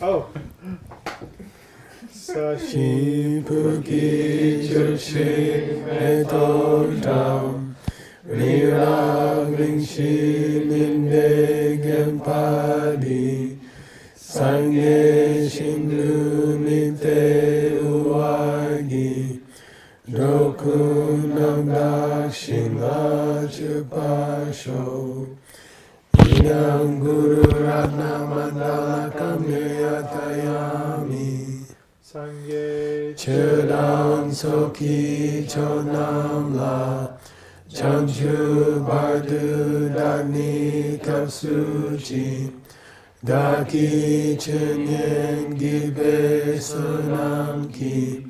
Oh. Shipuki Churshi Metotam Riragling Shilinde Gempadi Sange Shindu Nite Uwagi Dokunam Dakshinga Chupasho Yang Guru Ratna Mandala Kamyatayami Sangye Chudam Soki Chodam La Chanchu Bardu Dagni Kapsuchi Daki Chenyen Gibe Sunam Ki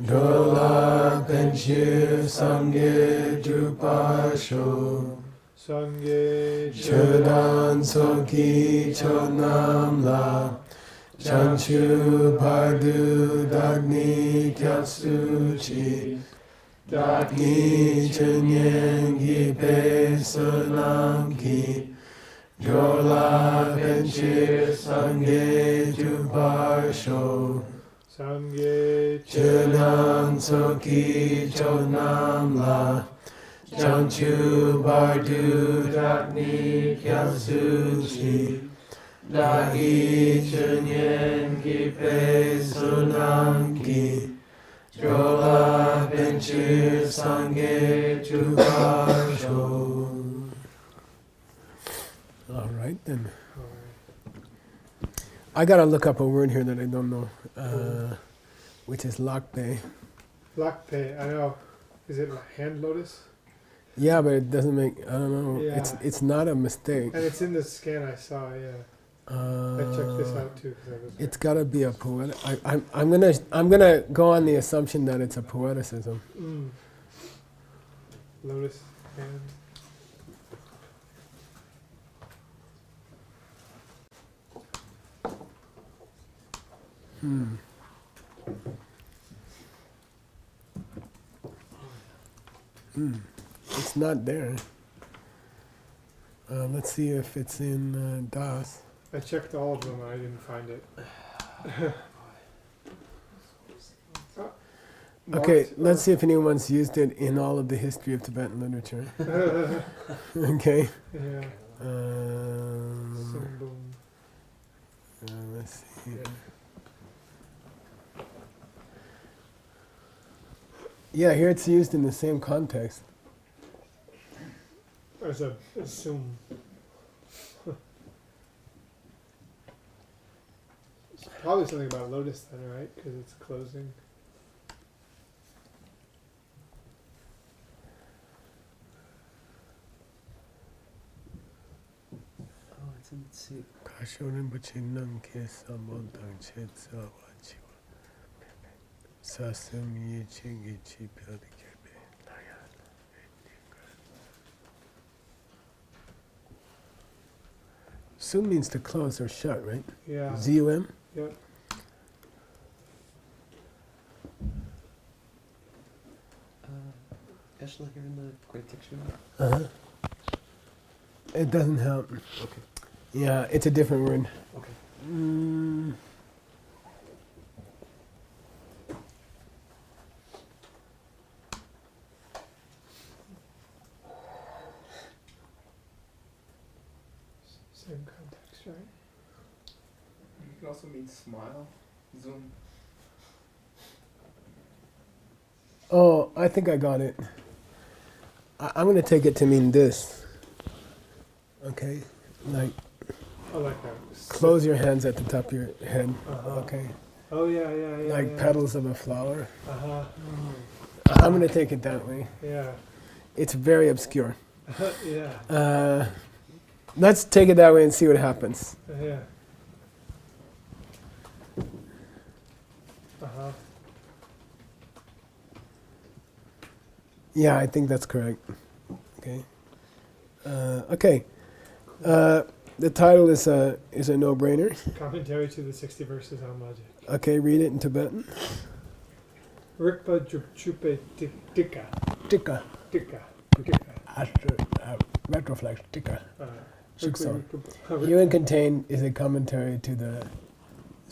Dola Penshir Sangye Drupasho Sangye Chodan Soki Chodam La Chanchu Bardu Dagni Kyatsuchi Dagni Chenyen Gipe Sunam Ki Jola Penchir Sangye Juparsho Sangye Chodan Soki Chodam La Chanchu Bardu Dagni Kyatsuchi Dagi Chenyen Gipe Sunam Ki Jola Benchir Sangye Chupasho. All right then. I gotta look up a word here that I don't know, which is lakpe. Lakpe, I know. Is it hand lotus? Yeah, but it doesn't make, I don't know. Yeah. It's not a mistake. And it's in the scan I saw, yeah. I checked this out too because I was. It's gotta be a poetic. I'm gonna go on the assumption that it's a poeticism. Lotus hand. It's not there. Let's see if it's in Das. I checked all of them and I didn't find it. Okay, let's see if anyone's used it in all of the history of Tibetan literature. Okay. Yeah. Let's see. Yeah, here it's used in the same context. As a assume. It's probably something about lotus then, right? Because it's closing. Oh, it's in C. Kashorin Bachinam Kesamodang Chetsawachiwa Sasum Yichingi Chipelikabe. Sum means to close or shut, right? Yeah. ZUM? Yep. Actually, here in the Great Dictionary. Uh-huh. It doesn't help. Okay. Yeah, it's a different word. Okay. Same context, right? You can also mean smile. Zoom. Oh, I think I got it. I'm going to take it to mean this. Okay? Like, I like that. close your hands at the top of your head. Uh-huh. Okay? Oh yeah, yeah, yeah. Like yeah. petals of a flower. Uh-huh. I'm going to take it that way. Yeah. It's very obscure. Yeah. Let's take it that way and see what happens. Yeah. Uh-huh. Yeah, I think that's correct. Okay. Okay. The title is a no-brainer. Commentary to the 60 verses on logic. Okay, read it in Tibetan. Rikpa chupe tika. Tika. Tika. Tika. Retroflex. Tika. Uh, Shukso. Rikpa- Herein contained is a commentary to the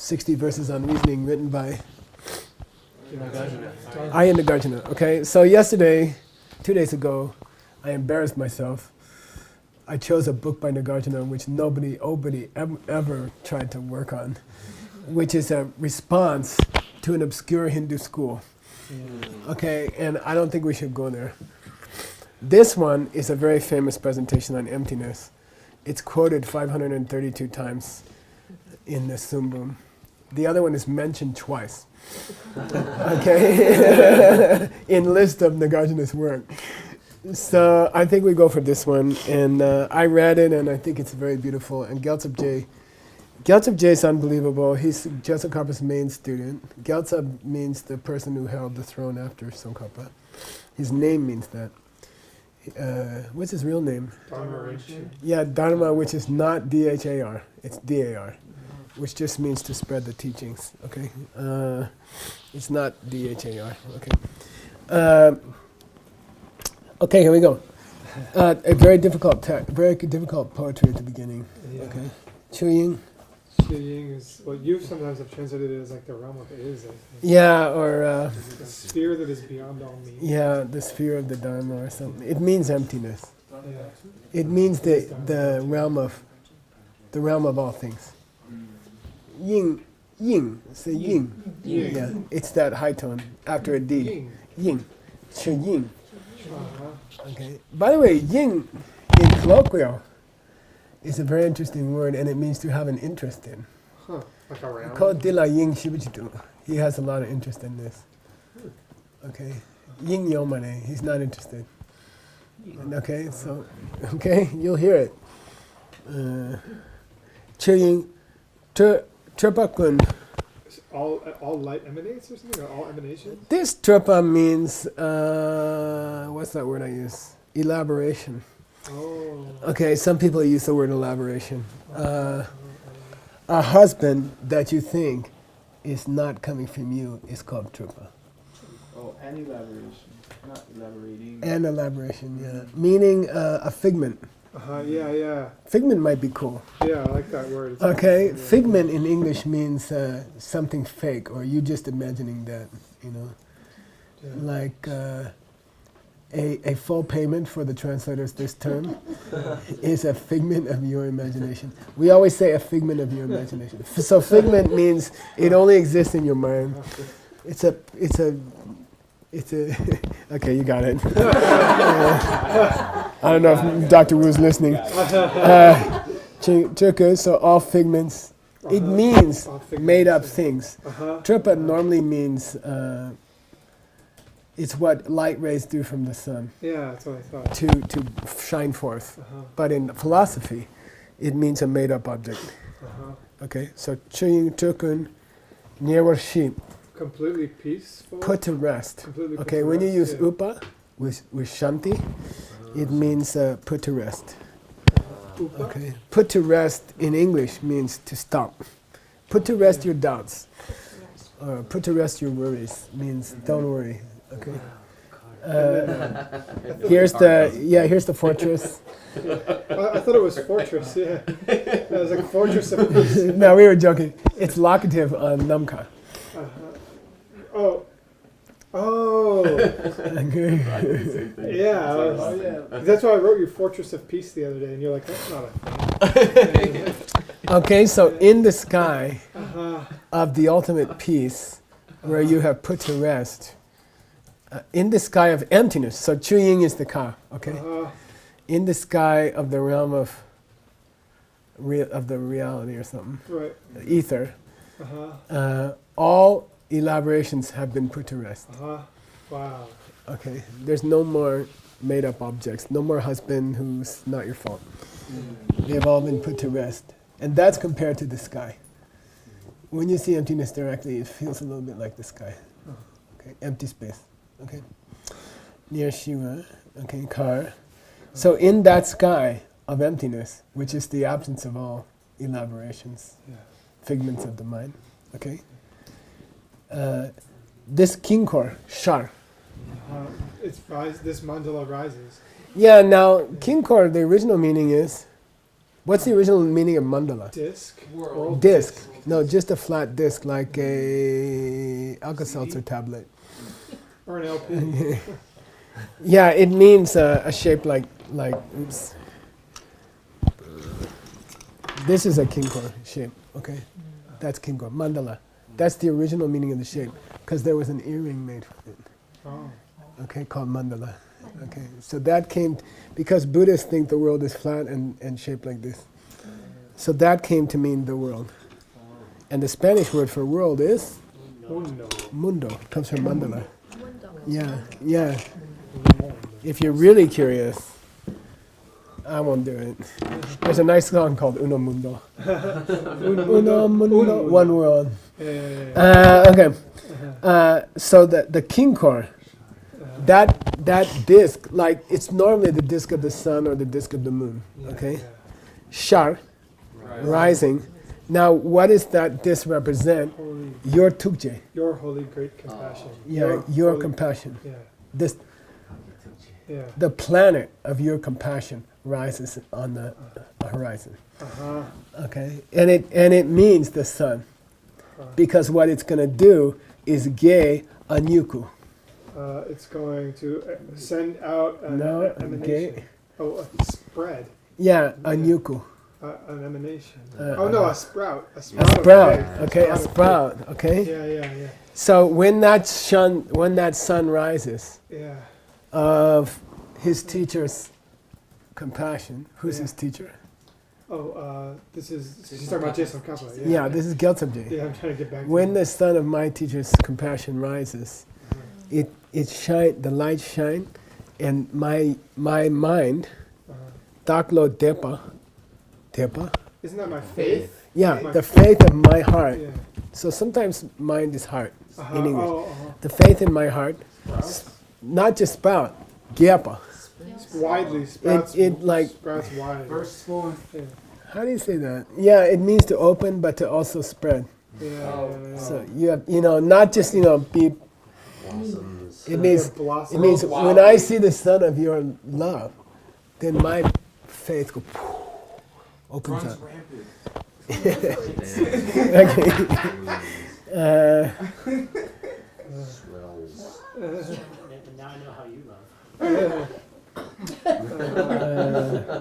60 Verses on Reasoning, written by Nagarjuna. I am Nagarjuna. Okay, so yesterday, 2 days ago, I embarrassed myself. I chose a book by Nagarjuna which nobody ever tried to work on, which is a response to an obscure Hindu school. Okay, and I don't think we should go there. This one is a very famous presentation on emptiness. It's quoted 532 times in the Sumbum. The other one is mentioned twice. Okay, in list of Nagarjuna's work. So I think we go for this one, and I read it, and I think it's very beautiful. And Gyaltsab J is unbelievable. He's Tsongkhapa's main student. Gyaltsab means the person who held the throne after Tsongkhapa. His name means that. What's his real name? Dharma. Yeah, Dharma, which is not D-H-A-R. It's D-A-R, which just means to spread the teachings. Okay, it's not D-H-A-R. Okay. Okay, here we go. A very difficult poetry at the beginning. Yeah. Okay, Chuying. Ying is what you sometimes have translated it as like the realm of is, I think. Yeah, or The sphere that is beyond all meaning. yeah, the sphere of the Dharma or something. It means emptiness. Yeah. It means the realm of all things. Ying, say ying. Ying. Yeah, it's that high tone after a D. Ying. Ying, Chuying. Uh-huh. Okay. By the way, ying in colloquial is a very interesting word, and it means to have an interest in. Huh. Like around. Called Dila Ying Shibujitu. He has a lot of interest in this. Okay. Ying Yomane, he's not interested. Okay, so, okay, you'll hear it. Chuying, Tripakun. All light emanates or something? Or all emanations? This Tripa means, what's that word I use? Elaboration. Oh. Okay, some people use the word elaboration. A husband that you think is not coming from you is called Tripa. Oh, and elaboration, not elaborating. And elaboration, yeah. Meaning a figment. Yeah. Figment might be cool. Yeah, I like that word. It's Okay, nice. Yeah. figment in English means something fake, or you just imagining that, you know. Yeah. Like a full payment for the translators this term is a figment of your imagination. We always say a figment of your imagination. So figment means it only exists in your mind. It's a okay, you got it. I don't know if Dr. Wu's listening. So all figments. It means All figments, made up yeah. things. Uh-huh. Tripa normally means it's what light rays do from the sun Yeah, that's what I thought. to shine forth. Uh-huh. But in philosophy, it means a made up object. Uh-huh. Okay, so Chuying Tukun Nyewar Sheep, Completely peaceful. put to rest. Completely put Okay, to when you rest, use yeah. upa with shanti, it means put to rest. Upa? Okay, put to rest in English means to stop. Put to rest your doubts. Or put to rest your worries means don't worry. Okay. Here's the fortress. I thought it was fortress, yeah. It was like fortress of peace. No, we were joking. It's locative on namka. Oh. Oh. Okay. Yeah. That's why I wrote you Fortress of Peace the other day, and you're like, that's not a thing. Okay, so in the sky Uh-huh. of the ultimate peace, where you have put to rest, in the sky of emptiness. So Chuying is the ka. Okay. Uh-huh. In the sky of the realm of the reality or something, Right. ether, Uh-huh. all elaborations have been put to rest. Uh-huh. Wow. Okay, there's no more made up objects, no more husband who's not your fault. They've all been put to rest. And that's compared to the sky. When you see emptiness directly, it feels a little bit like the sky. Okay, empty space. Okay. Near Shiva, okay, car. So in that sky of emptiness, which is the absence of all elaborations, Yeah. figments of the mind, okay? This kinkor, shar. This mandala rises. Yeah, now, kinkor, the original meaning is, what's the original meaning of mandala? Disc. World. Disc. No, just a flat disc like a Alka-Seltzer tablet. Or an LP. Yeah, it means a shape like oops. This is a kinkor shape, okay? That's kinkor, mandala. That's the original meaning of the shape, because there was an earring made from it, Oh. okay, called mandala. Okay, so that came, because Buddhists think the world is flat and shaped like this. So that came to mean the world. And the Spanish word for world is? Mundo. Mundo. It comes from mandala. Yeah, yeah. If you're really curious, I won't do it. There's a nice song called Uno Mundo. Uno Mundo, one world. Okay. So the kinkor, that disc, like it's normally the disc of the sun or the disc of the moon. Okay. Shar, rising. Now, what does that disc represent? Holy, Your tukje. your holy great compassion. Yeah, your holy- compassion. Yeah. This, Yeah. the planet of your compassion rises on the horizon. Uh-huh. Okay, and it means the sun, because what it's going to do is ge anyuku. It's going to send out an No, emanation. ge. Oh, a spread. Yeah, anyuku. An emanation. Uh, Oh no, a sprout. A A sprout. sprout. of Okay, a of sprout. Okay. Yeah, yeah, yeah, So when that sun rises yeah. of his teacher's compassion, who's Yeah. his teacher? Oh, she's talking about Jason Kappa. Yeah, this is Gyaltsabje. Yeah, I'm trying to get back to When that. the sun of my teacher's compassion rises, it shine, the light shine, and my mind, taklo depa, Isn't that my faith? yeah, My the faith of my heart. Yeah. So sometimes mind is heart Uh-huh. in English. Oh, uh-huh. The faith in my heart, not just spout, gepa. Widely sprouts. it like, sprouts wide. Yeah. how do you say that? Yeah, it means to open, but to also spread. Yeah, yeah. So you have, not just be. It means Yeah, blossom. it means when I see the sun of your love, then my faith go opens up. Okay. Now I know how you love.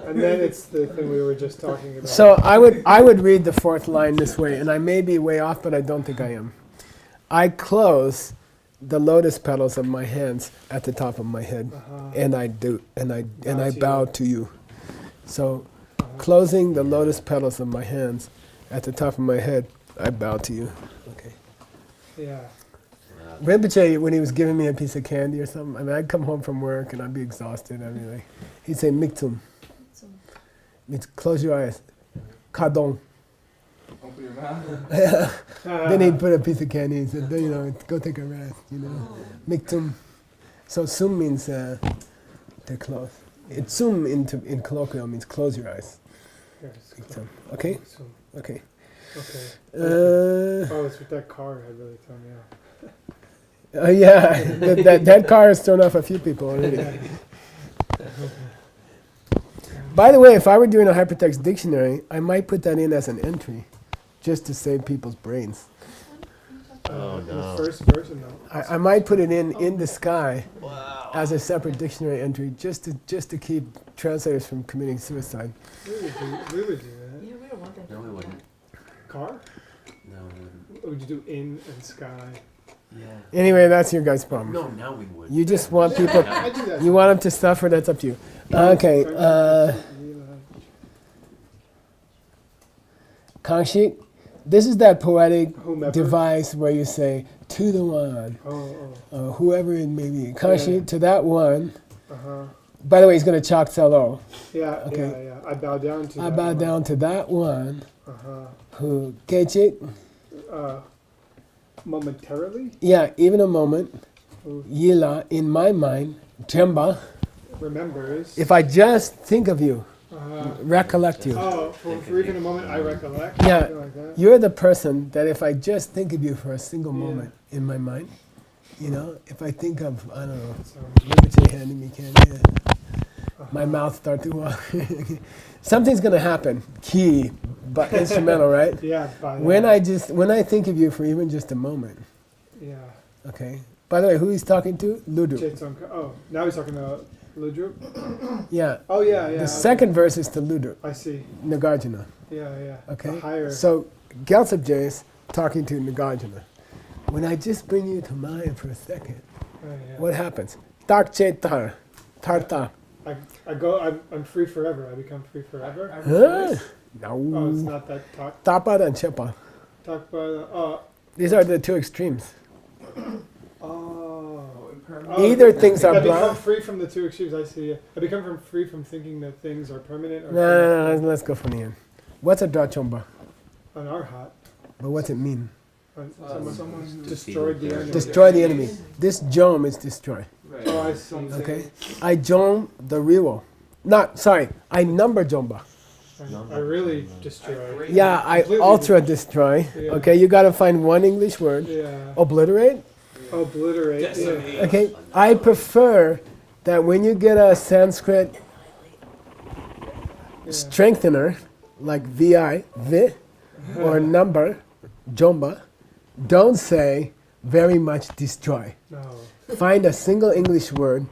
And then it's the thing we were just talking about. So I would read the fourth line this way, and I may be way off, but I don't think I am. I close the lotus petals of my hands at the top of my head, and I bow to you. So, closing the lotus petals of my hands at the top of my head, I bow to you. Okay. Yeah. Rinpoche, when he was giving me a piece of candy or something, I mean, I'd come home from work and I'd be exhausted. I'd be like, he'd say, Miktum. Means close your eyes. Kadong. Open your mouth. Then he'd put a piece of candy and said, go take a rest, Miktum. So sum means to close. Sum in colloquial means close your eyes. Yes. Miktum. Okay? So, Okay. okay. Uh, Oh, it's with that car had really thrown me off. yeah, that car has thrown off a few people already. By the way, if I were doing a hypertext dictionary, I might put that in as an entry, just to save people's brains. In the first version, though. I might put it in the sky as a separate dictionary entry, just to keep translators from committing suicide. We would do that. Yeah, we don't want that. No, we wouldn't. Car? No, we wouldn't. What would you do in and sky? Yeah. Anyway, that's your guys' problem. No, now we would. You just want people. I do that. You want them to suffer. That's up to you. Okay. Kangshik, this is that poetic Whomever. device where you say to the one, Oh, whoever it may be. Kangshik, to that one. uh-huh. By the way, he's going to chalk selo. Yeah, Okay. yeah. I bow down to I that bow one. down to that one Uh-huh. who kechik. Momentarily Yeah, even a moment. Who Yila, in my mind, Jemba. remembers. If I just think of you, recollect you. Oh, for even a moment I recollect. Yeah. Something like that. You're the person that if I just think of you for a single Yeah. moment in my mind, if I think of, I don't know, So, Rinpoche handing me candy, my mouth starts to walk. Something's going to happen. Ki, but instrumental, right? Yeah, by When that. when I think of you for even just a moment, Yeah. okay. By the way, who he's talking to? Ludu. Jetsonka. Oh, now he's talking about Ludrup? Yeah. Oh, yeah, yeah. The okay. second verse is to Ludu, I see. Nagarjuna. Yeah, yeah. Okay. The higher. So Gyaltsab is talking to Nagarjuna. When I just bring you to mind for a second, Oh, yeah. what happens? Tak chetar, tarta. I'm free forever. I become free forever. Huh? Oh, it's No. not that talk. Tapa and chepa. Talk about. These are the two extremes. Oh. Impermanent. Either things are I become blind. free from the two extremes. I see. I become free from thinking that things are permanent. Or No, let's go from the end. What's a drachomba? An arhat. But what's it mean? Someone who Destroyed the enemy. Destroy the enemy. This jom is destroy. Right. Oh, I see. Okay? I jom the real. I number jomba. I really destroy. Yeah, I Completely ultra destroy. Yeah. Okay, you gotta find one English word. Yeah. Obliterate. Obliterate. Yeah. Decimate. Okay, I prefer that when you get a Sanskrit Yeah. strengthener, like vi, or number, jomba, don't say very much destroy. No. Find a single English word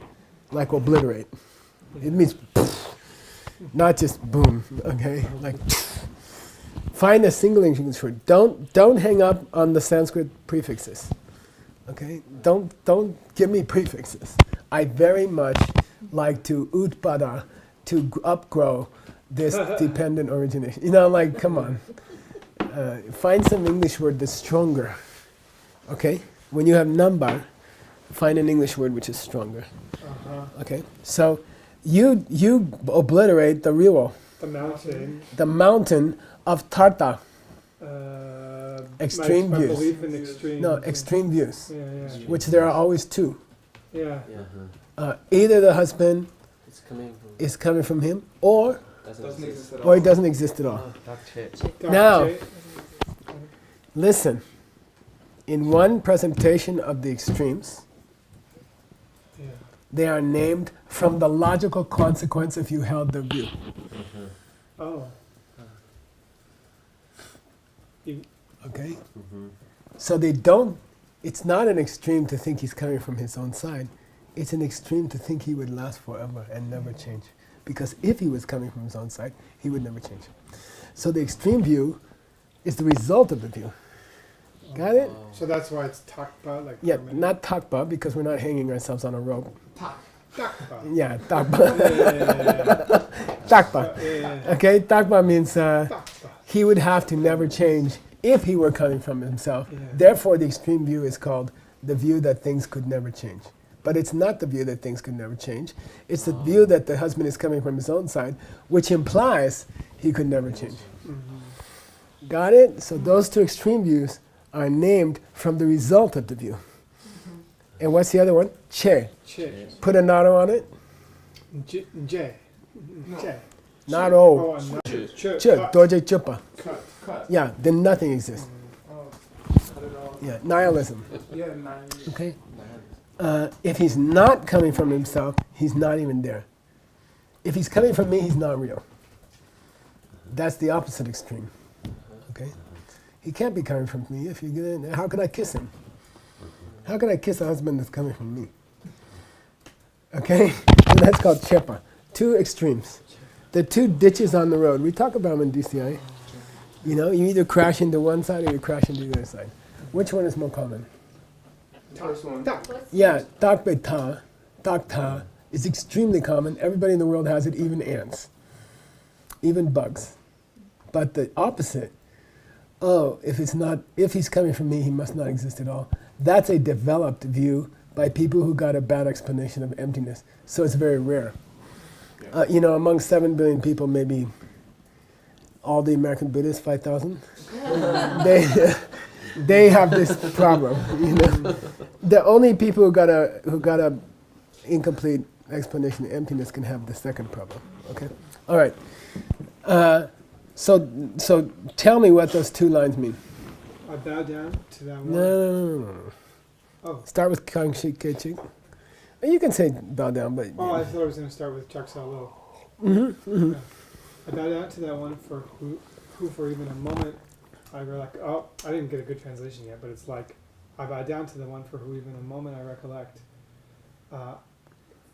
like obliterate. It means not just boom, okay? Like find a single English word. Don't hang up on the Sanskrit prefixes. Okay? Don't give me prefixes. I very much like to utpada, to upgrow this dependent origination. You know, like, come on. Find some English word that's stronger. Okay? When you have number, find an English word which is stronger. Uh-huh. Okay? So you obliterate the real, The mountain. of Tarta. Extreme my views. belief in extreme. No, extreme views, Yeah, yeah. which there are always two. Yeah. Yeah, Either the husband it's coming from. is coming from him, or Doesn't exist at all. or it doesn't exist at all. Dark Now- shade. Listen, in one presentation of the extremes, Yeah. they are named from the logical consequence if you held the view. Oh. Okay? So they don't, it's not an extreme to think he's coming from his own side. It's an extreme to think he would last forever and never change. Because if he was coming from his own side, he would never change. So the extreme view is the result of the view. Got it? So that's why it's talked about like. Yeah, permanent. not takpa because we're not hanging ourselves on a rope. Talked about. Yeah, takpa. Yeah. Takpa. Yeah. Okay, takpa means Talked about. he would have to never change if he were coming from himself. Yeah. Therefore, the extreme view is called the view that things could never change. But it's not the view that things could never change. It's the view that the husband is coming from his own side, which implies he could never change. Got it? So those two extreme views are named from the result of the view. And what's the other one? Che. Che. Put a nado on it. J. J. J. Nado. Oh, and not- Che. Che. Che. Cut. Doje chupa. Cut. Yeah, then nothing exists. Oh, cut it all. Yeah, nihilism. Yeah, 9 years. Okay? If he's not coming from himself, he's not even there. If he's coming from me, he's not real. That's the opposite extreme. Okay? He can't be coming from me. If you get in, how could I kiss him? How can I kiss a husband that's coming from me? Okay? And that's called chepa. Two extremes. The two ditches on the road. We talk about them in DCI. You know, you either crash into one side or you crash into the other side. Which one is more common? First one. Yeah, takbeta, takta is extremely common. Everybody in the world has it, even ants, even bugs. But the opposite, if he's coming from me, he must not exist at all. That's a developed view by people who got a bad explanation of emptiness. So it's very rare. Among 7 billion people, maybe all the American Buddhists, 5,000, they have this problem. The only people who got a incomplete explanation of emptiness can have the second problem. Okay, all right. So tell me what those two lines mean. I bow down to that one. No. Oh. Start with Kang Shi Kechik. You can say bow down, but Oh, I thought I was going to start with Chuck Salo. Mm-hmm. I bow down to that one for who for even a moment I recollect. Oh, I didn't get a good translation yet, but it's like, I bow down to the one for who even a moment I recollect.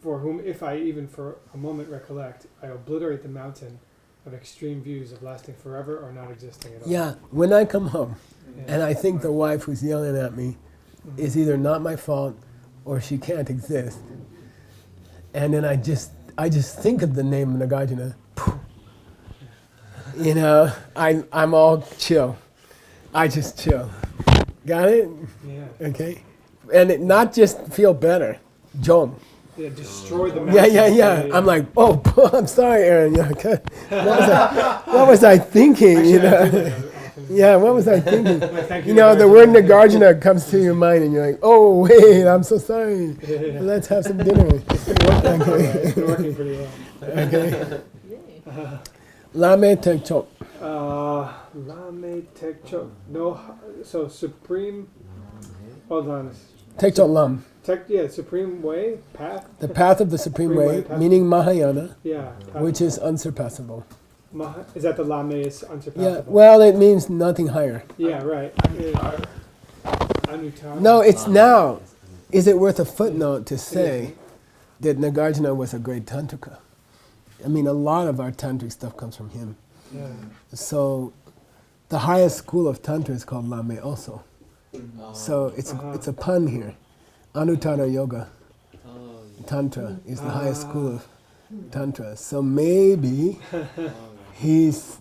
For whom, if I even for a moment recollect, I obliterate the mountain of extreme views of lasting forever or not existing at all. Yeah, when I come home Yeah. and I think the wife who's yelling at me is either not my fault or she can't exist, and then I just think of the name of Nagarjuna, you know, I'm all chill. I just chill. Got it? Yeah. Okay? And it not just feel better, jom. Yeah, destroy the Yeah, mountain. I'm like, oh, I'm sorry, Aaron. Yeah, okay. What was I thinking? Actually, You I do know? that often. Yeah, what was I thinking? Like, thank You know, the Nagarjuna. word Nagarjuna comes to your mind, and you're like, oh, wait, I'm so sorry. Yeah. Let's have some dinner. It's been working. It's been working pretty well. Okay. Lame Tekchok. Lame Tekchok. No, so supreme. Hold on. Tekchok Lam. Supreme way, path. The path of the Supreme Way, path. meaning Mahayana, Yeah. Path. which is unsurpassable. Is that the Lame is unsurpassable? Yeah, well, it means nothing higher. Yeah, right. Anuttara. No, it's now. Is it worth a footnote to say that Nagarjuna was a great tantrika? I mean, a lot of our tantric stuff comes from him. Yeah. So, the highest school of tantra is called Lame also. So it's a pun here. Anuttara Yoga, Tantra, is the highest school of Tantra. So maybe he's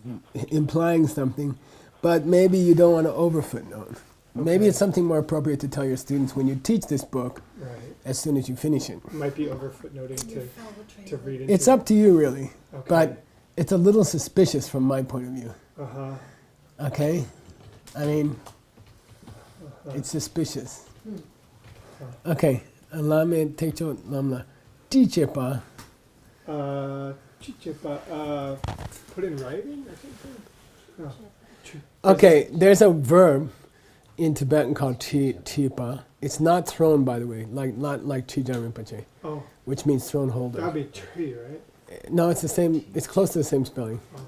implying something, but maybe you don't want to over footnote. Maybe it's something more appropriate to tell your students when you teach this book Right. as soon as you finish it. Might be over footnoting to read into. It's up to you, really, Okay. but it's a little suspicious from my point of view. Uh-huh. Okay? I mean, it's suspicious. Okay, Lame Techo Lamla. Tichepa. Chichepa, put in writing or something? No. Okay, there's a verb in Tibetan called chipa. It's not thrown, by the way, not like Chijan Rinpoche, Oh, which means throne holder. that'd be tree, right? No, it's the same. It's close to the same spelling. Oh.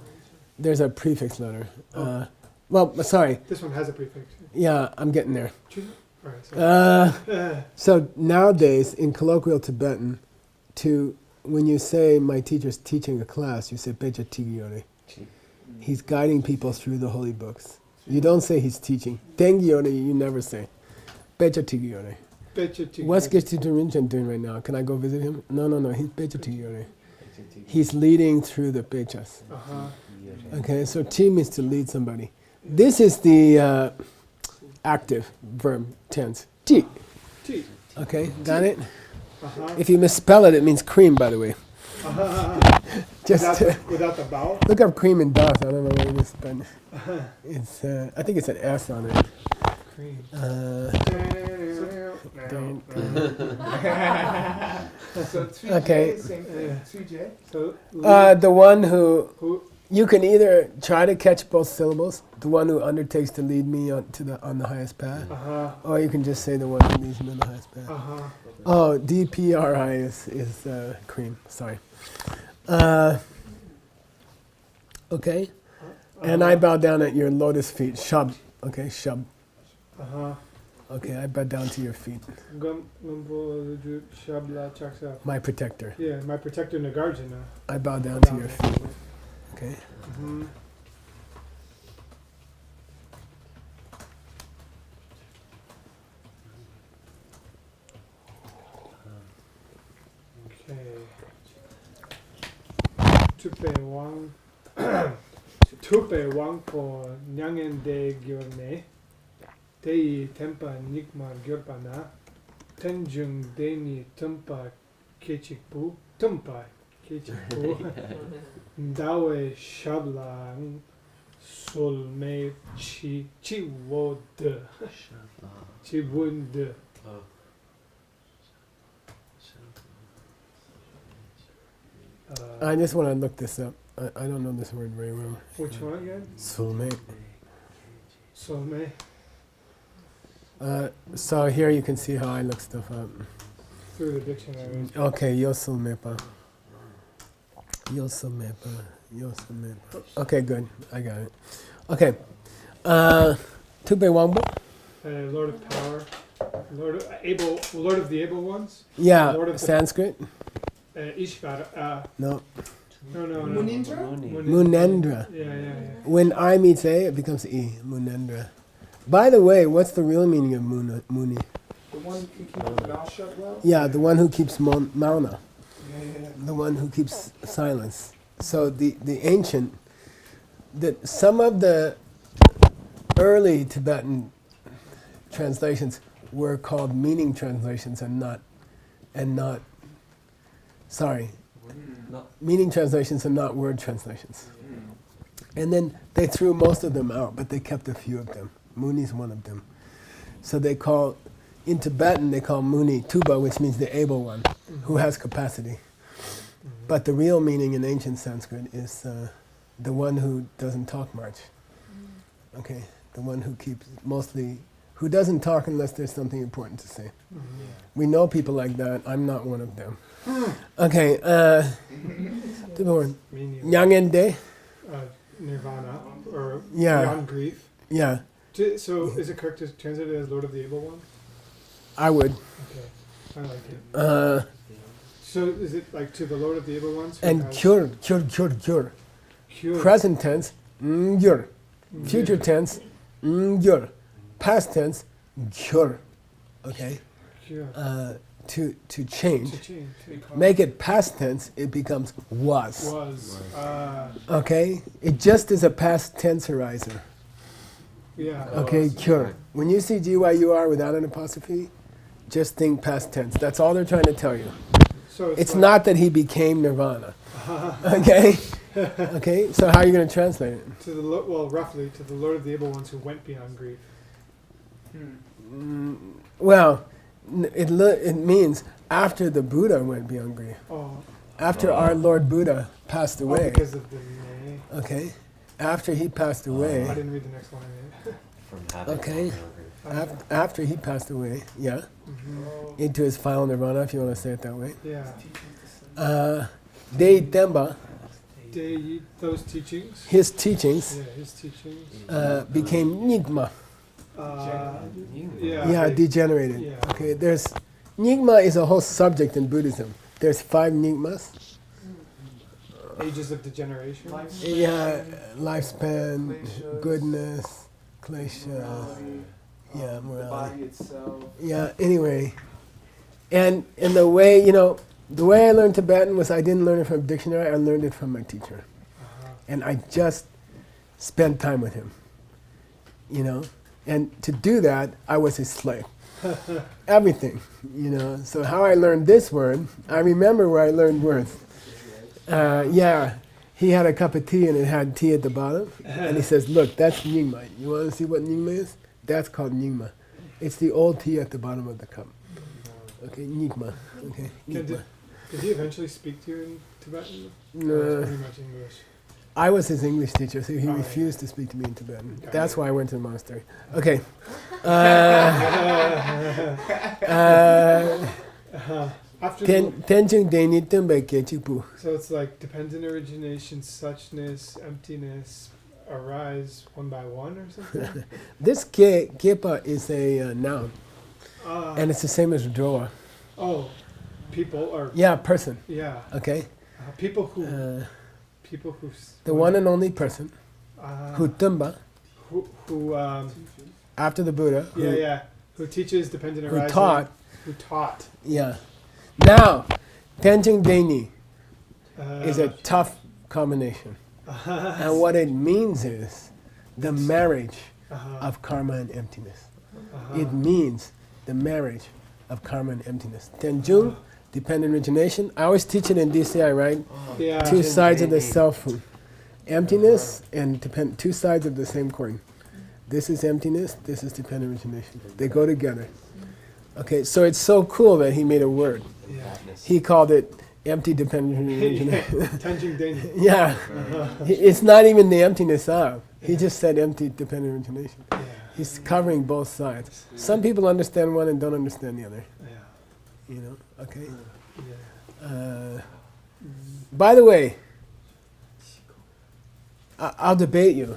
There's a prefix letter. Oh. Well, sorry. This one has a prefix. Yeah, I'm getting there. Tree? All right, so. So nowadays, in colloquial Tibetan, when you say my teacher's teaching a class, you say Pecha Tigiyore. He's guiding people through the holy books. You don't say he's teaching. Tengiyore, you never say. Pecha Tigiyore. What's Geshe Rinchen doing right now? Can I go visit him? No. He's Pecha Tigiyore. He's leading through the Pechas. Uh-huh. Okay, so Ti means to lead somebody. This is the active verb tense. Ti. Tea. Okay, got it? Uh-huh. If you misspell it, it means cream, by the way. Just Without the vowel? look up cream in DOS. I don't know what it is, but it's. I think it's an S on it. Cream. So 3J, Okay. same thing. 3J. So, The one who who? you can either try to catch both syllables, the one who undertakes to lead me on the highest path, Uh-huh. or you can just say the one who leads me on the highest path. Uh-huh. Oh, DPRI is cream. Sorry. Okay. And I bow down at your lotus feet. Shab. Okay, shab. Uh-huh. Okay, I bow down to your feet. Gumbo Shabla Chaksa. My protector. Yeah, my protector Nagarjuna. I bow down to your feet. Okay. Mm-hmm. Okay. Tupe wang po nyangen de gyorne. Dei tempa nikma gyorpana. Tenjung deni tumpa kechikpu. Tumpa kechikpu. Dawe shablang solme chi wod. Chi wund. I just want to look this up. I don't know this word very well. Which one again? Soulmate. Solme. So here you can see how I look stuff up. Through the dictionary. Okay, yo soulmepa. Yo soulmepa. Yosemite. Okay, good. I got it. Okay. Tupe Wangbo? Lord of Power, Lord of the Able Ones. Yeah, Lord of the- Sanskrit? Ishvara. No. No. Munindra? Munendra. Yeah. When I meets A, it becomes E. Munendra. By the way, what's the real meaning of Muni? The one who can keep his mouth shut well? Yeah, the one who keeps Mauna. Yeah. The one who keeps silence. So the ancient, some of the early Tibetan translations were called meaning translations meaning translations and not word translations. And then they threw most of them out, but they kept a few of them. Muni's one of them. So in Tibetan they call Muni Tuba, which means the able one, who has capacity. But the real meaning in ancient Sanskrit is the one who doesn't talk much. Okay, the one who who doesn't talk unless there's something important to say. We know people like that. I'm not one of them. Okay, Nyangen De? Nirvana or Yeah. beyond grief. Yeah, So is it correct to translate it as Lord of the Able Ones? I would. Okay, I like it. So is it like to the Lord of the Able Ones? who And has cure. cure? Present tense, yur. Future tense, yur. Past tense, cure. Okay? Cure. To change. To change. Make it past tense, it becomes was. Was. Okay? It just is a past tensorizer. Yeah. Okay, cure. When you see GYUR without an apostrophe, just think past tense. That's all they're trying to tell you. So It's like, not that he became nirvana. Okay? Okay, so how are you going to translate it? to the roughly to the Lord of the Able Ones who went beyond grief. Well, it means after the Buddha went beyond grief. Oh. After our Lord Buddha passed Oh, away. because of the nay. Okay? After he passed away. I didn't read the next line yet. From having Okay. After he passed away, yeah, Mm-hmm. into his final nirvana, if you want to say it that way. Yeah. Dei Temba, Those teachings. his teachings, Yeah, his teachings. became Nyingma. Yeah. Degenerated. Yeah. Okay, Nyingma is a whole subject in Buddhism. There's 5 Nyingmas. Ages of degeneration. Yeah, lifespan, goodness, klesha, yeah, the morality. body itself. Yeah, anyway. And the way, the way I learned Tibetan was I didn't learn it from a dictionary, I learned it from my teacher. And I just spent time with him, And to do that, I was his slave. Everything, So how I learned this word, I remember where I learned words. He had a cup of tea and it had tea at the bottom. And he says, look, that's Nyingma. You want to see what Nyingma is? That's called Nyingma. It's the old tea at the bottom of the cup. Okay, Nyingma. Okay, Nyingma. Did he eventually speak to you in Tibetan? Or No. pretty much English. I was his English teacher, so he Oh, refused to speak to me in Tibetan. Okay. That's why I went to the monastery. Okay. After Tenjung Deni Tumbe Kechipu. so it's like dependent origination, suchness, emptiness arise one by one or something? This kepa is a noun, and it's the same as droa. People or Yeah, person. yeah, Okay. people who The one and only person who tumba who after the Buddha. who teaches dependent Who arising, taught. who taught Yeah. Now, Tenjung Deni is a tough combination, and what it means is the marriage of karma and emptiness. It means the marriage of karma and emptiness. Tenjung, dependent origination. I always teach it in DCI, right? yeah. Two sides of the self. Emptiness and two sides of the same coin. This is emptiness, this is dependent origination. They go together. Okay, so it's so cool that he made a word. Yeah. He called it empty dependent origination. Tenjung Deni. Yeah. It's not even the emptiness of. He just said empty dependent origination. Yeah. He's covering both sides. Some people understand one and don't understand the other. Yeah. Okay? Yeah. By the way, I'll debate you.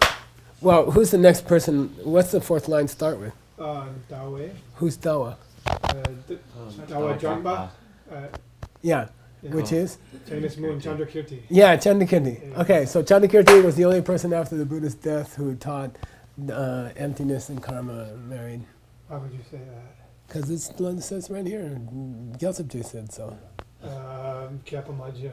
Well, who's the next person? What's the fourth line start with? Dawe, Who's Dawa? Dawa Jamba, Yeah, yeah. which is? Chinese moon Chandrakirti. Yeah, Chandrakirti. Yeah. Okay, so Chandrakirti was the only person after the Buddha's death who taught emptiness and karma married. Why would you say that? Because it says right here, Gyaltsab said so. Kyapamaja.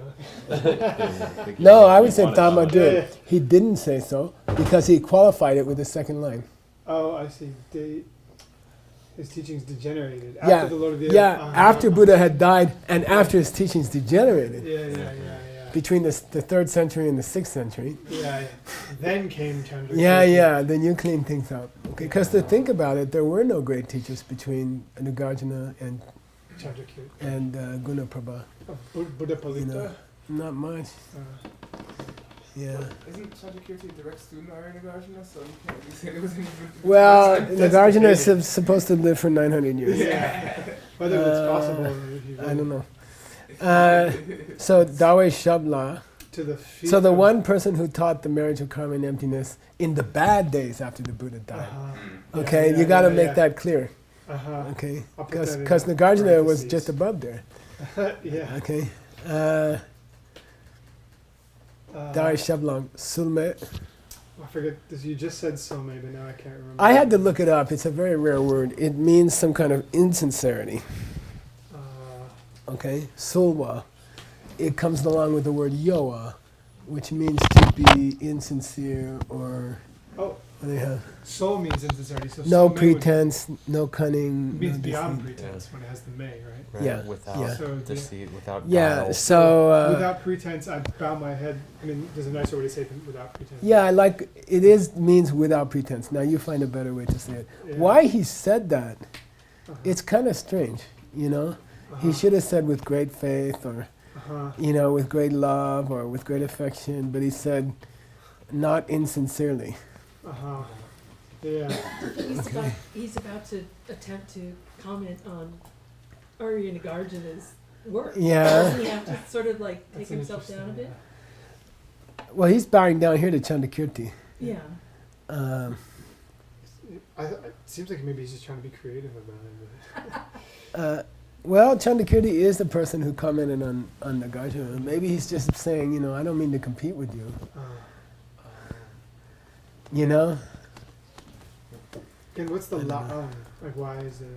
No, I would say Dhamma did. He didn't say so because he qualified it with the second line. Oh, I see. His teachings degenerated Yeah, after the Lord of the Yeah, after Buddha had died and after his teachings degenerated. Yeah. Between the 3rd century and the 6th century. Yeah. Then came Chandrakirti. Yeah, then you clean things up. Okay, because to think about it, there were no great teachers between Nagarjuna and Chandrakirti. Gunaprabha. Buddha Palita. You know, not much. Yeah. Isn't Chandrakirti a direct student of Nagarjuna? So you can't really say it was any Well, That's Nagarjuna is debated. supposed to live for 900 years. Yeah. Whether it's possible. If you I don't know. So Dawe Shabla. To the feet So the of- one person who taught the marriage of karma and emptiness in the bad days after the Buddha died. Uh-huh. Okay, Yeah, you got to yeah, make yeah. that clear. Uh-huh. Okay, I'll put that in because Nagarjuna was parentheses. just above there. Yeah. Okay. Dawe Shablang Sulme. I forget this. You just said so, maybe now I can't remember. I had to look it up. It's a very rare word. It means some kind of insincerity. Okay, Sulwa. It comes along with the word yoa, which means to be insincere or Oh, what do they have? soul means insincerity. So No soul may would- pretense, no cunning. means no beyond deceit. pretense when it has the may, right? Right? Yeah, Without yeah. So, deceit, without Yeah, guile. so without pretense, I bow my head. I mean, there's a nicer way to say it than without pretense. yeah, I like it is means without pretense. Now you find a better way to say it. Yeah. Why he said that? Uh-huh. It's kind of strange, you know. He should have said with great faith or Uh-huh. you know with great love or with great affection, but he said not insincerely. Uh-huh. Yeah. He's about to attempt to comment on Arya Nagarjuna's work. Yeah. Doesn't he have to sort of like take That's an himself down a bit? interesting, Well, he's bowing down here to Chandrakirti. Yeah. It seems like maybe he's just trying to be creative about it. Well, Chandrakirti is the person who commented on Nagarjuna. Maybe he's just saying, you know, I don't mean to compete with you. You know? And what's the I don't know. la'ang? Like, why is it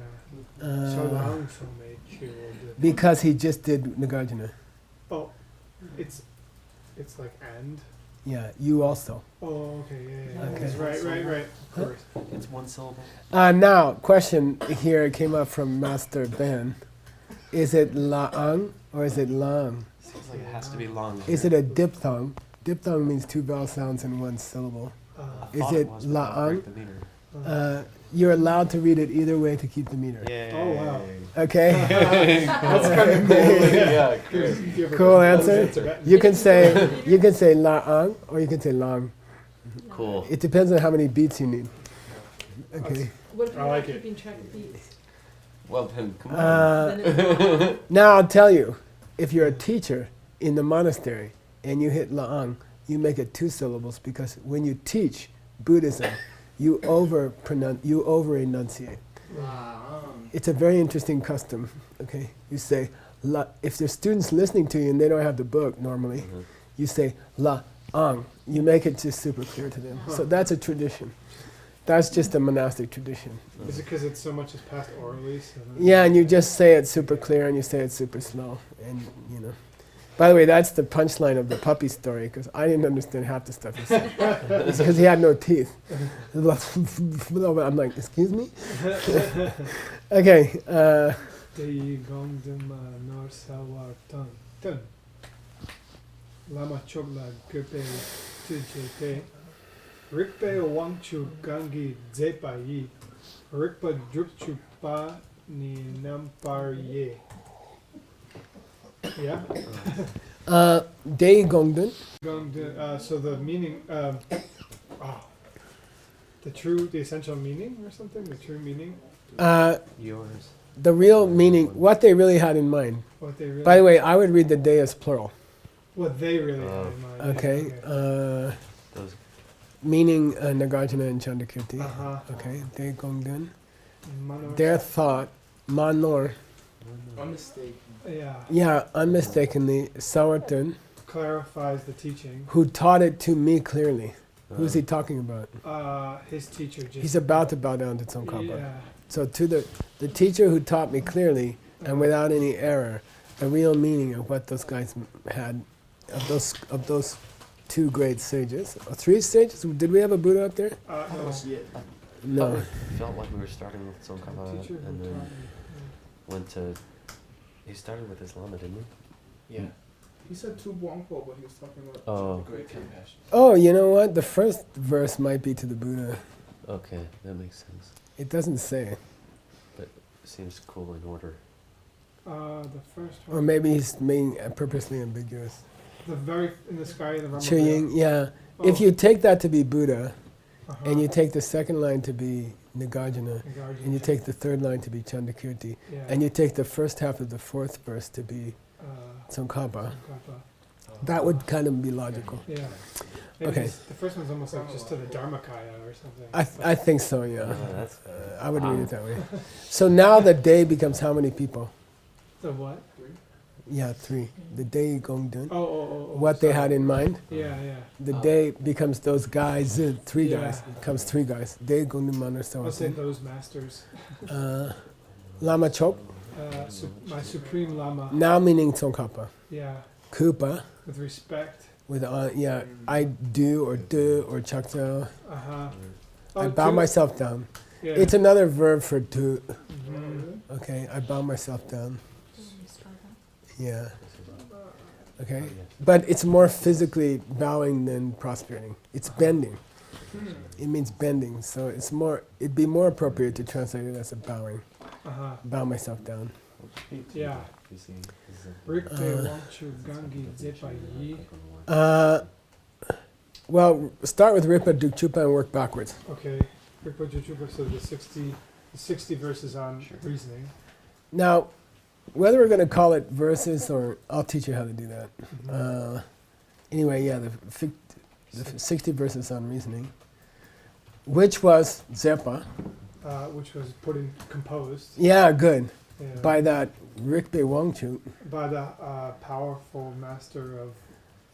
Uh, la'ang so made because he just did Nagarjuna. Oh, it's like and. Yeah, you also. Oh, okay, yeah. Okay. That's right. Of Huh? course. It's one syllable. Now, question here came up from Master Ben. Is it la'ang or is it lang? Seems like it has to be long. Is it a diphthong? Diphthong means two vowel sounds in one syllable. Is Thought it was, but don't break la'ang? the meter. You're allowed to read it either way to keep the meter. Yay. Oh, wow. Okay? That's kind of cool. Yeah, great. You ever Cool go to answer. Tibetan? You can say la'ang or you can say lang. Cool. It depends on how many beats you need. Okay. What if you're I like not it. keeping track of beats? Well then, come on. Uh, Then it's wrong. Now I'll tell you, if you're a teacher in the monastery and you hit la'ang, you make it two syllables because when you teach Buddhism, you over enunciate. It's a very interesting custom. Okay, you say if there's students listening to you and they don't have the book normally, you say la'ang. You make it just super clear to them. So that's a tradition. That's just a monastic tradition. Is it because it's so much is passed orally? So Yeah, and you just say it super clear and you say it super slow, and you know. By the way, that's the punchline of the puppy story because I didn't understand half the stuff he said. It's because he had no teeth. I'm like, excuse me. Okay. Dei gong dima nor sawar tun. Lama chokla gupe tujete. Rikpe wangchu gangi zepa yi. Rikpa drupchu pa ni nampar ye. Yeah? Dei Gongdun. So the meaning, the essential meaning or something? The true meaning? Yours. The real meaning, what they really had in mind. What they really, By the way, I would read the day as plural. what they really had in mind. Okay. Those meaning Nagarjuna and Chandrakirti. Uh-huh. Okay, De Gongden. Manor. Their thought, Manor, Unmistaken. yeah, unmistakably, Sawartan, Clarifies the teaching. who taught it to me clearly. Who's he talking about? His teacher just. He's about to bow down to Tsongkhapa. Yeah. So to the teacher who taught me clearly and without any error, a real meaning of what those guys had, of those two great sages, or three sages. Did we have a Buddha up there? No. No. It felt like we were starting with Tsongkhapa Teacher who and then taught me. went to. He started with Islam, didn't he? Yeah. He said Tu Buangpo, but he was talking about Oh. great compassion. Oh, you know what? The first verse might be to the Buddha. Okay, that makes sense. It doesn't say. Seems cool in order. The first Or one. maybe he's being purposely ambiguous. The very in the sky of the Rama. Chuying, yeah. Oh. If you take that to be Buddha, Uh-huh. and you take the second line to be Nagarjuna, Nagarjuna. and you take the third line to be Chandrakirti, Yeah. and you take the first half of the fourth verse to be Tsongkhapa. Tsongkhapa, that would kind of be logical. Yeah. Maybe Okay. The first one's almost like just to the Dharmakaya or something. I think so, yeah. That's I would read it that way. So now the day becomes how many people? The what? Yeah, 3. The day Gongdun. Oh. What they sorry. had in mind. Yeah. The day becomes those guys, 3 Yeah. guys. It comes 3 guys. Day Gongdun Manar I'll say Sawasan. those masters. Lama Chok, My supreme lama. now meaning Tsongkhapa. Yeah. Kupa, With respect. with I do or do or chakta. Uh-huh. I bow myself down. Yeah. It's another verb for do. Mhm. Okay, I bow myself down. Yeah. Okay, but it's more physically bowing than prostrating. It's bending. It means bending, so it's more. It'd be more appropriate to translate it as a bowing. Uh-huh. Bow myself down. Yeah. Rikpe Wangchu Gangi Zepa Yi. Well, start with Ripa Dukchupa and work backwards. Okay. Rikpe Juchupa, so the 60 verses on reasoning. Now, whether we're going to call it verses or I'll teach you how to do that. Mhm. Anyway, yeah, the 60 verses on reasoning, which was Zepa. Which was composed. Yeah, good. Yeah. By that Rikpe Wangchu. By the powerful master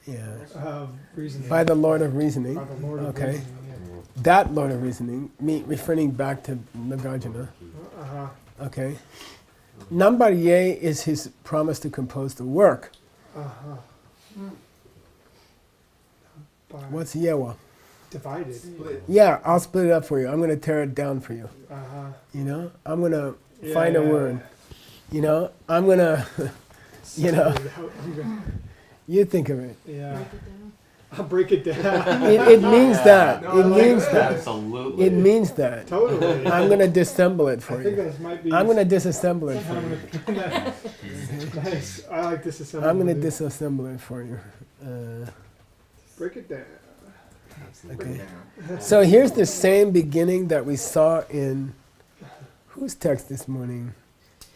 Yeah. reasoning. By the Lord of Reasoning. By the Lord of Okay. reasoning. That Lord of Reasoning, referring back to Nagarjuna. Yeah. Uh-huh. Okay. Nambar Ye is his promise to compose the work. Uh-huh. By What's Yewa? divided. Split. Yeah, I'll split it up for you. I'm going to tear it down for you. Uh-huh. You know, I'm going to Yeah, find a yeah, word. You know, I'm going to, you know, you think of it. Yeah. Break it down. I'll break it down. It means that. No, I It like means that. that. Absolutely. It means that. Totally. I'm going to disassemble it I for think you. that might be. I'm going to disassemble it for I'm you. gonna- Nice. I like disassembly. I'm going to disassemble it for you. Break it down. Okay. So here's the same beginning that we saw in whose text this morning?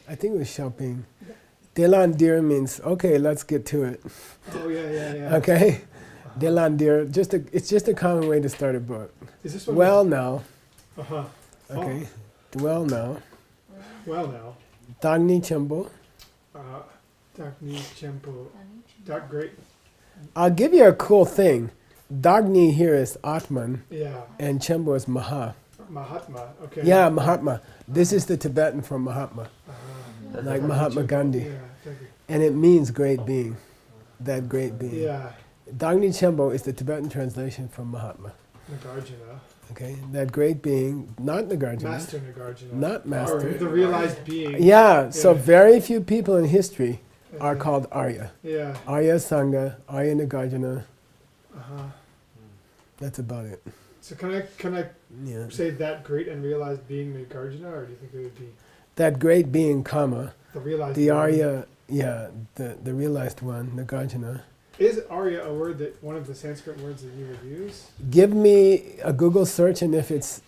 I think it was Xiaoping. Delandir means okay, let's get to it. Oh yeah. Okay, Delandir. It's just a common way to start a book. Is this one? Well now, Uh-huh. okay. Well now, Well now. Dagni Chembo. Dagni Chempo. Dark great. I'll give you a cool thing. Dagni here is Atman, Yeah. and Chembo is Maha. Mahatma. Okay. Yeah, Mahatma. This is the Tibetan for Mahatma, Uh-huh. like Mahatma Gandhi. Yeah. Thank you. And it means great being, that great being. Yeah. Dagni Chembo is the Tibetan translation from Mahatma. Nagarjuna. Okay, that great being, not Nagarjuna, Master Nagarjuna. not master. Or the realized being. Yeah, so Yeah. very few people in history are Okay. called Arya. Yeah. Arya Sangha, Arya Nagarjuna, Uh-huh. that's about it. So can I Yeah. say that great and realized being Nagarjuna, or do you think it would be That great being, comma, the realized? the being? Arya, yeah, the realized one, Nagarjuna. Is Arya a word that one of the Sanskrit words that you would use? Give me a Google search, and if it's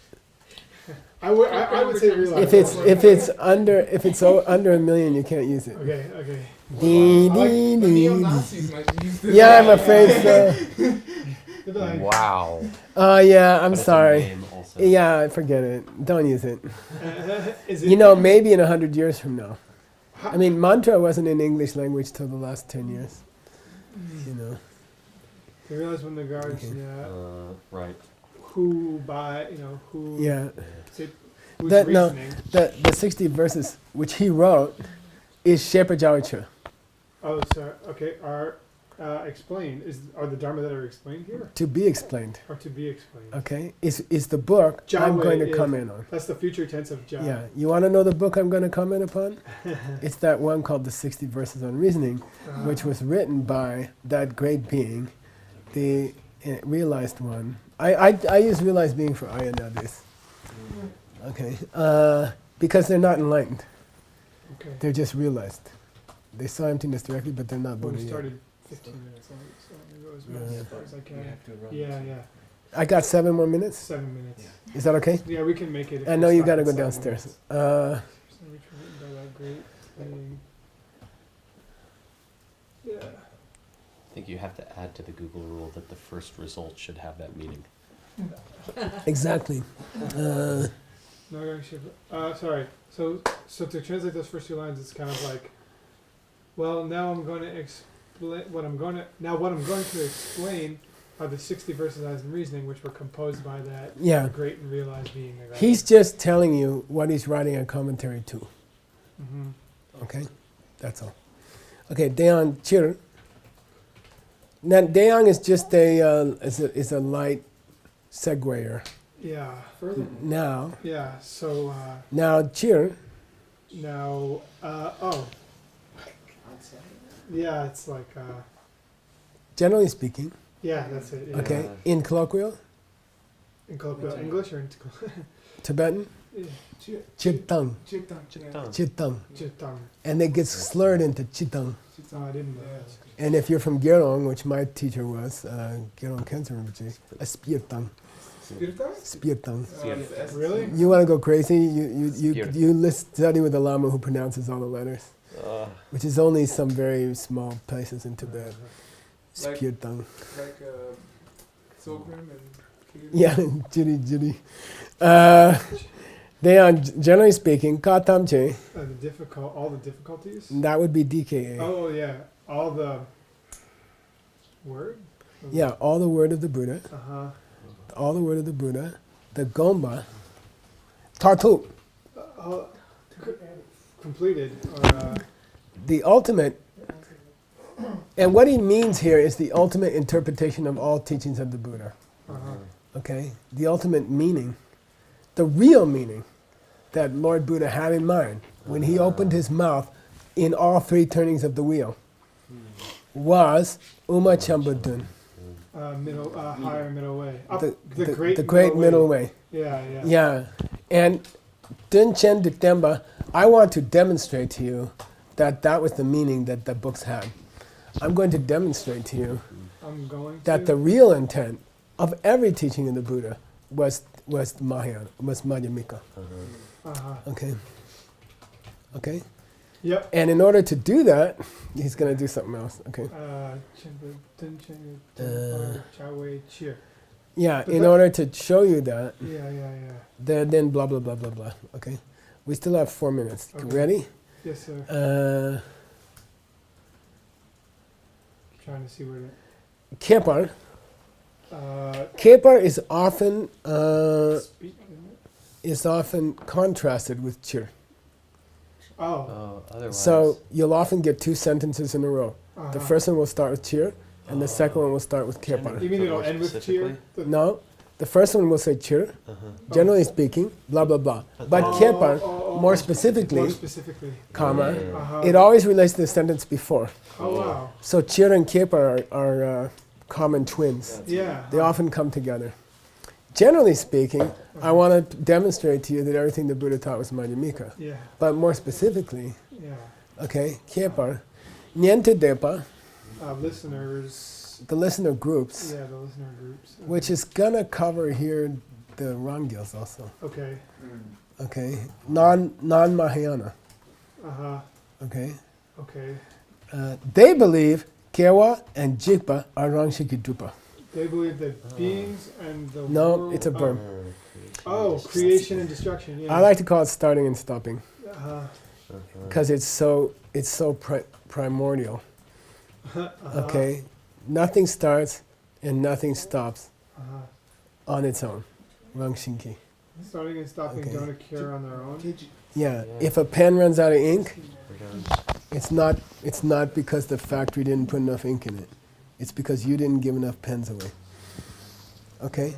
I would say realized. if it's under a million, you can't use it. Okay. Dee, I like dee, the dee, neo-Nazis might use this. Yeah, I'm afraid so. They'd be like, Wow. Yeah, I'm But it's a sorry. name also. Yeah, forget it. Don't use it. is it? You know, maybe in 100 years from now. How- I mean, mantra wasn't in English language till the last 10 years. You know. I realize when Nagarjuna, Right. who by, who, Yeah. say, who's That- no. reasoning. The 60 verses which he wrote is Shepa Jiaochu. Oh, sorry. Okay. Explained. Are the Dharma that are explained here, To be explained. or to be explained? Okay? Is the book I'm Jiaowei going to is- comment on. That's the future tense of Jia. Yeah. You want to know the book I'm going to comment upon? It's that one called The 60 Verses on Reasoning, which was written by that great being, the realized one. I use realized being for I nowadays. Okay. Because they're not enlightened. Okay. They're just realized. They saw emptiness directly, but they're not Well, Buddha we yet. started 15 minutes late, so I'm gonna go as fast as I You can. have to run. Yeah. I got 7 more minutes. 7 minutes. Is that okay? Yeah, we can make it. If I we know you stop got to at go 7 downstairs. minutes. So which was written by that great thing. Yeah. I think you have to add to the Google rule that the first result should have that meaning. Exactly. No, sorry. So to translate those first 2 lines, it's kind of like, well, now I'm going to explain what I'm going to explain are the 60 verses as in reasoning, which were composed by that Yeah. great and realized being. The He's just telling you what he's writing a commentary to. Mm-hmm. Okay? That's all. Okay, Daeon Chir. Now, Daeon is just is a light seguer. Yeah. Further. Now, Yeah. So Chir, now, yeah, it's like, generally speaking, yeah, that's it. Yeah. okay, in colloquial, In colloquial English or in Tibetan, Chitang, Chitang. Chitang. Chitang? And it gets slurred into Chitang. Oh, I didn't know that. And if you're from Gerong, which my teacher was, Gerong Cancer Rinpoche, a Spirtang. Spirtang. Really? You want to go crazy? You Spirit. study with a Lama who pronounces all the letters, which is only some very small places in Tibet. Like- Spirtang. Like Sogrim and Kiri. Yeah, jiri. They are, generally speaking, katamche, All the difficulties. that would be DKA. Oh yeah, all the word. Yeah, all the word of the Buddha, Uh huh. all the word of the Buddha, the Gomba, Tartu, Completed or the ultimate, and what he means here is the ultimate interpretation of all teachings of the Buddha. Okay? The ultimate meaning, the real meaning that Lord Buddha had in mind when he opened his mouth in all 3 turnings of the wheel was Uma Chambudun, higher middle way. Up, the great middle way. Yeah. Yeah. And Dun Chen Dikdemba, I want to demonstrate to you that that was the meaning that the books had. I'm going to demonstrate to you I'm going that to. the real intent of every teaching in the Buddha was Mahayana, was Madhyamika. Okay? Okay? Yep. And in order to do that, he's going to do something else. Okay? Chawei Cheer. Yeah, But in that- order to show you that, Yeah. then blah, blah, blah, blah, blah. Okay? We still have 4 minutes. Okay. Ready? Yes, sir. Trying to see where to. Kepar. Uh, Kepar is often speak, isn't it? is often contrasted with chir. Oh. Otherwise. So you'll often get 2 sentences in a row. The first one will start with chir, and the second one will start with kepar. You mean So it'll more end with specifically? cheer? No, the first one will say chir, generally speaking, blah blah blah. But kepar, more specifically, comma, it always relates to the sentence before. Oh wow. So chir and kepar are common twins. Yeah. They often come together. Generally speaking, I want to demonstrate to you that everything the Buddha taught was Madhyamika. Yeah. But more specifically, Yeah. okay, kepar, niente depa, Listeners. the listener groups, Yeah, the listener groups. which is gonna cover here the Rangyals also. Okay. Okay, non-Mahayana. Okay, Okay. they believe Kewa and Jigpa are Rangshikidrupa. They believe that beings and the No, world. it's a berm. Oh, creation and destruction. Yeah. I like to call it starting and stopping Uh-huh. because it's so primordial. Okay, nothing starts and nothing stops Uh-huh. on its own. Rangshinki. Starting and stopping Okay. don't occur on their own. Yeah. Yeah. If a pen runs out of ink, We're done. it's not because the factory didn't put enough ink in it. It's because you didn't give enough pens away. Okay?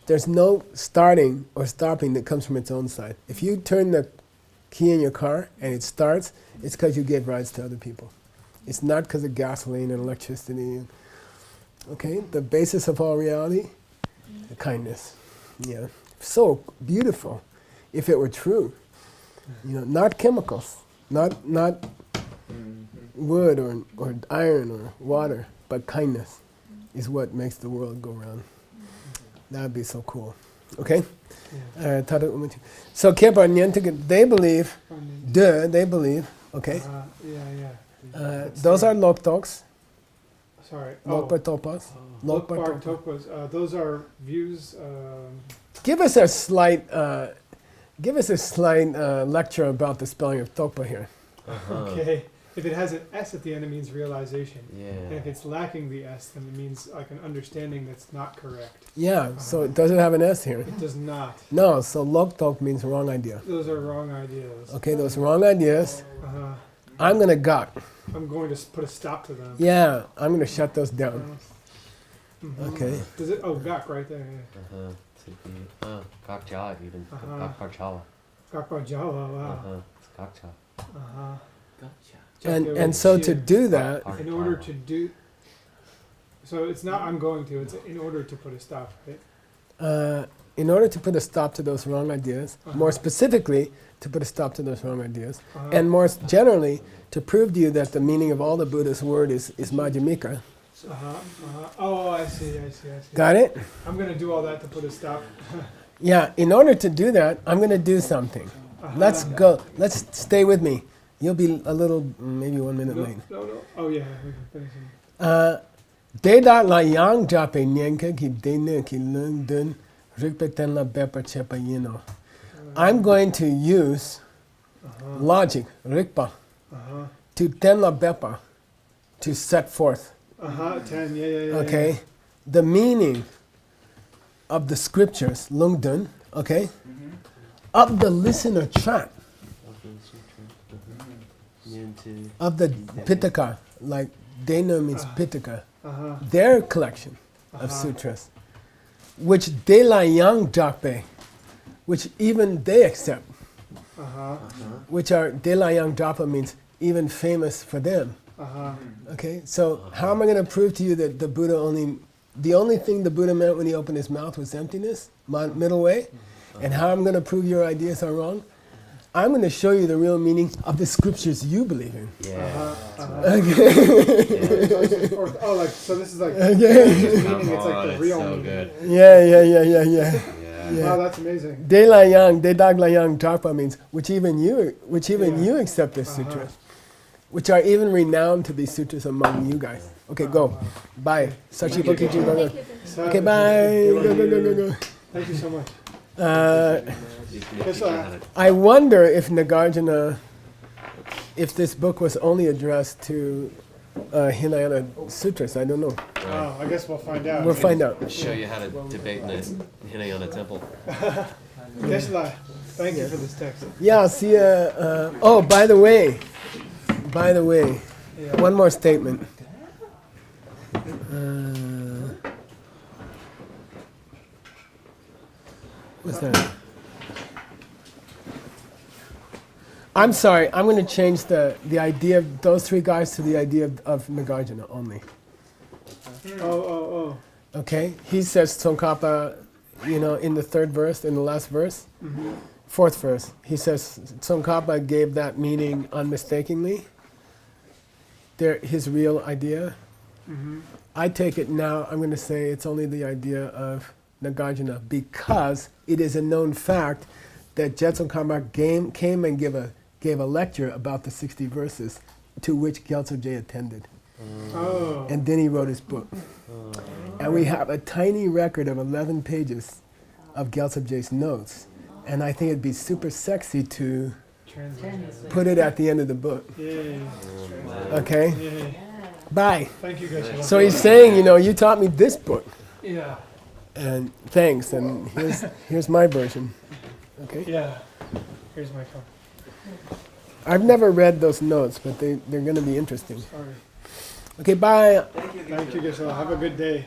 There's no starting or stopping that comes from its own side. If you turn the key in your car and it starts, it's because you gave rides to other people. It's not because of gasoline and electricity. Okay? The basis of all reality, the kindness. Yeah. So beautiful if it were true. You know, not chemicals, not wood or iron or water, but kindness is what makes the world go round. That would be so cool. Okay? Yeah. So Kepa Nyentik, they believe, they believe, okay? Yeah. Those are Loktoks, Sorry. Lokpa Topas. Lokbar Topas. Those are views. Give us a slight lecture about the spelling of Tokpa here. Okay. If it has an S at the end, it means realization. And if Yeah. it's lacking the S, then it means like an understanding that's not correct. Yeah, so does it have an S here? It does not. No, so Loktok means wrong idea. Those are wrong ideas. Okay, those wrong ideas, Uh-huh. I'm going to gok. I'm going to put a stop to them. Yeah, I'm going to shut those down. Mhm. Okay. Does it? Oh, gak right there. Yeah. To be Gakja even. Uh-huh. Gakparchala. Gakpa Java. Wow. It's Gakja. Uh-huh. Gotcha. And so to do that, In order to do. So it's not. I'm going to. It's in order to put a stop. Right? in order to put a stop to those wrong ideas, more specifically, to put a stop to those wrong ideas, and more generally, to prove to you that the meaning of all the Buddha's word is Madhyamika. Oh, I see. Got it? I'm going to do all that to put a stop. Yeah, in order to do that, I'm going to do something. Let's go. Let's stay with me. You'll be a little, maybe 1 minute late. No. Oh, yeah. We can finish it. Deda la yang jape nyenka ki dene ki lung dun rikpeten la bepa chepa yino. I'm going to use logic, rikpa, to ten la bepa, to set forth. 10. Yeah. Okay, the meaning of the scriptures, lung dun, okay, of the listener track, of the Pitaka, like Dena means Pitaka, their collection of sutras, which De La Yang Jakpe, which even they accept, which are De La Yang Japa means even famous for them. Okay, so how am I going to prove to you that the Buddha the only thing the Buddha meant when he opened his mouth was emptiness, middle way, and how I'm going to prove your ideas are wrong? I'm going to show you the real meaning of the scriptures you believe in. Okay. Oh, like so. This is like meaning. It's like the real meaning. Good. Yeah. Wow, that's amazing. De La Yang, De Dag La Yang Japa means which even you accept as sutras, which are even renowned to be sutras among you guys. Okay, go. Bye. Sachi Bokiji. Okay, bye. Go. Thank you so much. I wonder if Nagarjuna, if this book was only addressed to Hinayana Sutras. I don't know. Oh, I guess we'll find out. We'll find out. Show you how to debate in the Hinayana temple. Geshe-la, thank you for this text. Yeah, see, oh, by the way, one more statement. What's that? I'm sorry, I'm going to change the idea of those three guys to the idea of Nagarjuna only. Oh. Okay? He says Tsongkhapa, in the third verse, in the last verse, fourth verse, he says Tsongkhapa gave that meaning unmistakingly, his real idea. I take it now, I'm going to say it's only the idea of Nagarjuna because it is a known fact that Jetsun Karma came and gave a lecture about the 60 verses to which Gyaltso Je attended. And then he wrote his book. And we have a tiny record of 11 pages of Gyaltsabje's notes. And I think it'd be super sexy to Translate. put it at the end of the book. Yay. Okay? Yay. Bye. Thank you guys. So he's saying, you taught me this book. Yeah. And thanks. And here's my version. Okay? Yeah. Here's my copy. I've never read those notes, but they're going to be interesting. Sorry. Okay, bye. Thank you guys. Have a good day.